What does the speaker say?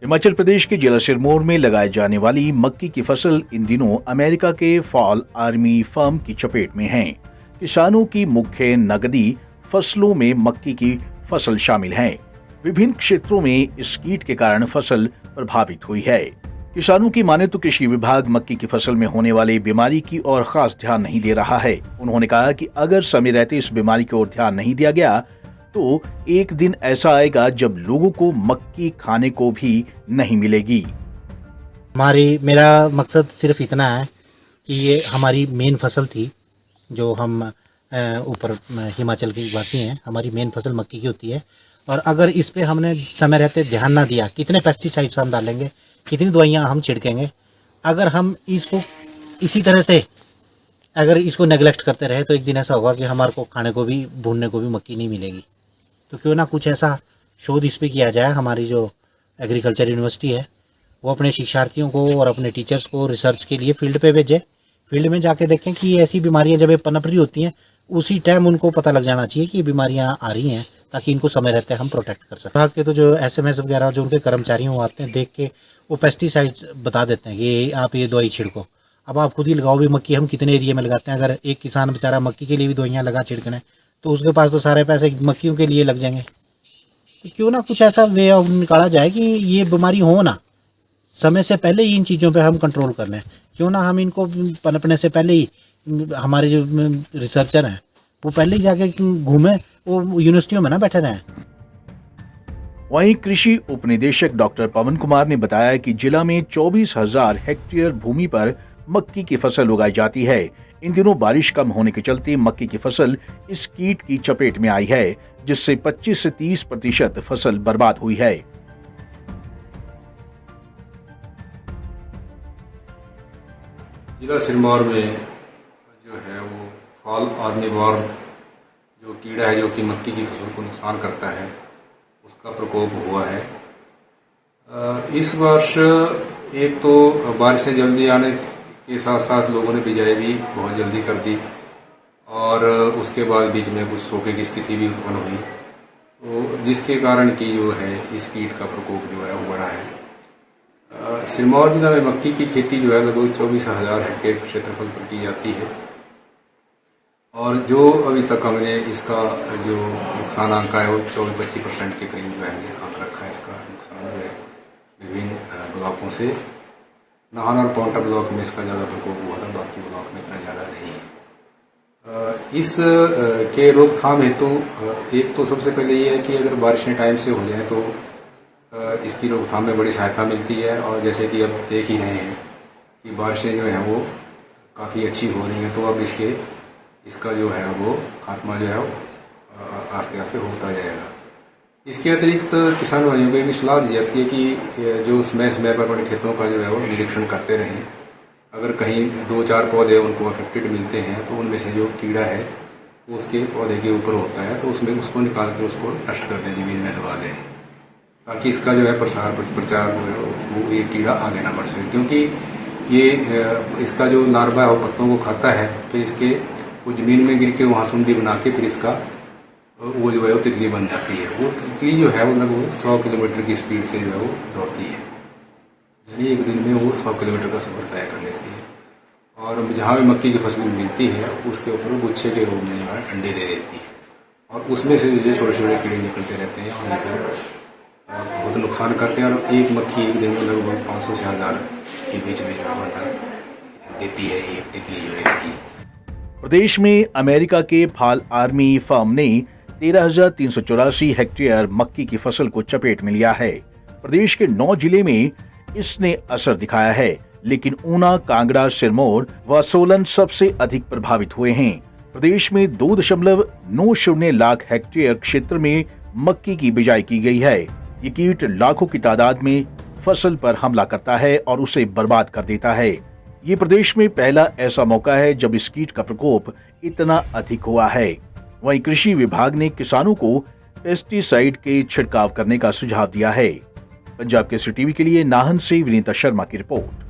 हिमाचल प्रदेश के जिला सिरमौर में लगाए जाने वाली मक्की की फसल इन दिनों अमेरिका के फॉल आर्मी फर्म की चपेट में है। किसानों की मुख्य नकदी फसलों में मक्की की फसल शामिल है। विभिन्न क्षेत्रों में इस कीट के कारण फसल प्रभावित हुई है। किसानों की माने तो कृषि विभाग मक्की की फसल में होने वाली बीमारी की ओर खास ध्यान नहीं दे रहा है। उन्होंने कहा कि अगर समय रहते इस बीमारी की ओर ध्यान नहीं दिया गया तो एक दिन ऐसा आएगा जब लोगों को मक्की खाने को भी नहीं मिलेगी। मेरा मकसद सिर्फ इतना है कि ये हमारी मेन फसल थी, जो हम ऊपर हिमाचल के वासी हैं, हमारी मेन फसल मक्की की होती है। और अगर इस पे हमने समय रहते ध्यान ना दिया, कितने पेस्टिसाइड्स हम डालेंगे, कितनी दवाइयाँ हम छिड़केंगे, अगर हम इसको इसी तरह से अगर इसको नेगलेक्ट करते रहे तो एक दिन ऐसा होगा कि हमारे को खाने को भी, भूनने को भी मक्की नहीं मिलेगी। तो क्यों ना कुछ ऐसा शोध इस पे किया जाए। हमारी जो एग्रीकल्चर यूनिवर्सिटी है वो अपने शिक्षार्थियों को और अपने टीचर्स को रिसर्च के लिए फील्ड पे भेजे। फील्ड में जाके देखें कि ये ऐसी बीमारियां जब ये पनप रही होती हैं उसी टाइम उनको पता लग जाना चाहिए कि ये बीमारियां आ रही हैं, ताकि इनको समय रहते हम प्रोटेक्ट कर सकें। विभाग के तो जो SMS वगैरह जो उनके कर्मचारी हो आते हैं, देख के वो पेस्टिसाइड बता देते हैं कि आप ये दवाई छिड़को। अब आप खुद ही लगाओ भी मक्की, हम कितने एरिया में लगाते हैं। अगर एक किसान बेचारा मक्की के लिए भी दवाइयाँ लगा छिड़कने, तो उसके पास तो सारे पैसे मक्कियों के लिए लग जाएंगे। तो क्यों ना कुछ ऐसा वे निकाला जाए कि ये बीमारी हो ना, समय से पहले ही इन चीज़ों पे हम कंट्रोल कर लें। क्यों ना हम इनको पनपने से पहले ही, हमारे जो रिसर्चर हैं वो पहले ही जाके घूमे, वो यूनिवर्सिटियों में ना बैठे रहें। वहीं कृषि उपनिदेशक डॉक्टर पवन कुमार ने बताया कि जिला में 24,000 हेक्टेयर भूमि पर मक्की की फसल उगाई जाती है। इन दिनों बारिश कम होने के चलते मक्की की फसल इस कीट की चपेट में आई है, जिससे 25 से 30% फसल बर्बाद हुई है। जिला सिरमौर में जो है वो फॉल आर्मी वॉर्म जो कीड़ा है जो कि मक्की की फसल को नुकसान करता है, उसका प्रकोप हुआ है। इस वर्ष एक तो बारिशें जल्दी आने के साथ साथ लोगों ने बिजाई भी बहुत जल्दी कर दी, और उसके बाद बीच में कुछ सूखे की स्थिति भी उत्पन्न हुई, तो जिसके कारण की जो है इस कीट का प्रकोप जो है वो बढ़ा है। सिरमौर जिला में मक्की की खेती जो है लगभग 24,000 हेक्टेयर क्षेत्रफल पर की जाती है, और जो अभी तक हमने इसका जो नुकसान आंका है वो 24-25% के करीब जो है आंक रखा है। इसका नुकसान जो है विभिन्न ब्लॉकों से, नाहन और पौंटा ब्लॉक में इसका ज़्यादा प्रकोप हुआ था, बाकी ब्लॉक में इतना ज़्यादा नहीं है। इस के रोकथाम हेतु एक तो सबसे पहले ये है कि अगर बारिशें टाइम से हो जाए तो इसकी रोकथाम में बड़ी सहायता मिलती है। और जैसे कि अब देख ही रहे हैं कि बारिशें जो हैं वो काफ़ी अच्छी हो रही हैं, तो अब इसका जो है वो खात्मा जो है वो आस्ते आस्ते होता जाएगा। इसके अतिरिक्त किसान भाइयों को भी सलाह दी जाती है कि जो समय समय पर अपने खेतों का जो है वो निरीक्षण करते रहें। अगर कहीं 2-4 पौधे उनको अफेक्टेड मिलते हैं तो उनमें से जो कीड़ा है वो उसके पौधे के ऊपर होता है, तो उसमें उसको निकाल के उसको नष्ट कर दें, जमीन में दबा दें, ताकि इसका जो है प्रचार जो है वो ये कीड़ा आगे ना बढ़ सके। क्योंकि ये इसका जो लार्वा है वो पत्तों को खाता है, फिर इसके वो जमीन में गिर के वहाँ सुंडी बना के फिर इसका वो जो है वो तितली बन जाती है। वो तितली जो है वो लगभग 100 किलोमीटर की स्पीड से जो है वो दौड़ती है, यानी एक दिन में वो 100 किलोमीटर का सफर तय कर लेती है। और जहाँ भी मक्की की फसल मिलती है उसके ऊपर वो गुच्छे के रूप में जो है अंडे दे देती है, और उसमें से जो छोटे छोटे कीड़े निकलते रहते हैं और बहुत नुकसान करते हैं। और एक मक्खी एक दिन में लगभग 500 से 1000 के बीच में जो है देती है एक तितली जो है इसकी। प्रदेश में अमेरिका के फॉल आर्मी फर्म ने 13,384 हेक्टेयर मक्की की फसल को चपेट में लिया है। प्रदेश के 9 जिले में इसने असर दिखाया है, लेकिन ऊना, कांगड़ा, सिरमौर व सोलन सबसे अधिक प्रभावित हुए हैं। प्रदेश में 2.90 लाख हेक्टेयर क्षेत्र में मक्की की बिजाई की गई है। ये कीट लाखों की तादाद में फसल पर हमला करता है और उसे बर्बाद कर देता है। ये प्रदेश में पहला ऐसा मौका है जब इस कीट का प्रकोप इतना अधिक हुआ है। वहीं कृषि विभाग ने किसानों को पेस्टिसाइड के छिड़काव करने का सुझाव दिया है। पंजाब केसरी टीवी के लिए नाहन से विनीता शर्मा की रिपोर्ट।